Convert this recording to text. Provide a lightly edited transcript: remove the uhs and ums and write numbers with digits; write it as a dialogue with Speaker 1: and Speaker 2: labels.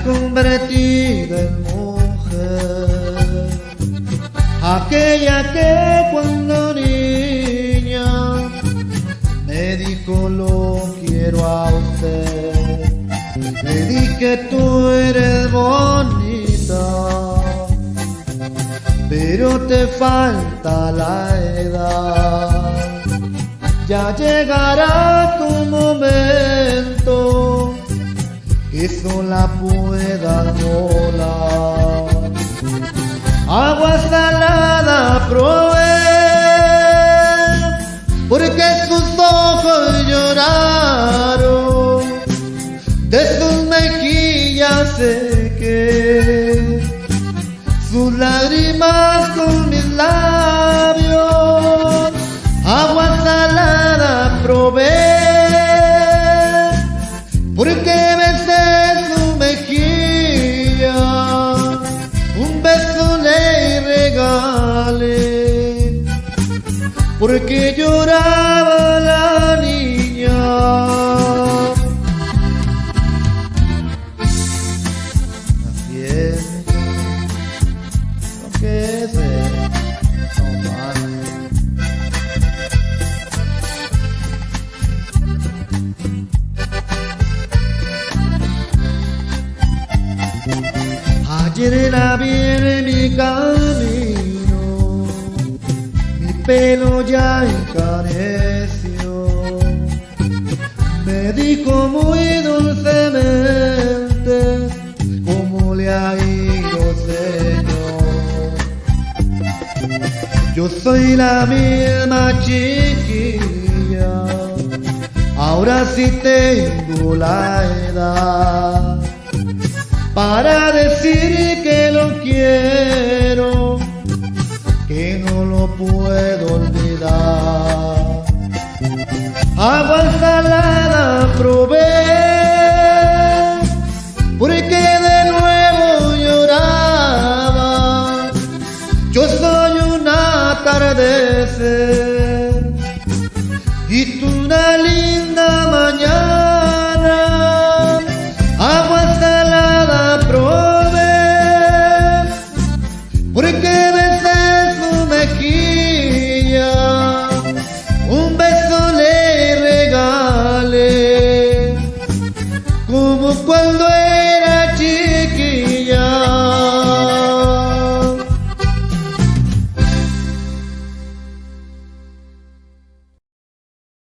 Speaker 1: convertido en mujer, aquella que cuando niña me dijo lo quiero a usted. Le dije tú eres bonita, pero te falta la edad. Ya llegará tu momento que sola puedas volar. Agua salada probé, porque sus ojos lloraron, de sus mejillas sequé sus lágrimas con mis labios. Agua salada probé, porque besé su mejilla, un beso le regalé, porque lloraba la niña. Así es, lo que sé, no vale. Ayer la vi en mi camino, mi pelo ya encareció. Me dijo muy dulcemente cómo le ha ido, señor. Yo soy la misma chiquilla, ahora sí tengo la edad para decir que lo quiero, que no lo puedo olvidar. Agua salada probé, porque de nuevo lloraba. Yo soy un atardecer y tú una linda mañana. Agua salada probé, porque besé su mejilla, un beso le regalé, como cuando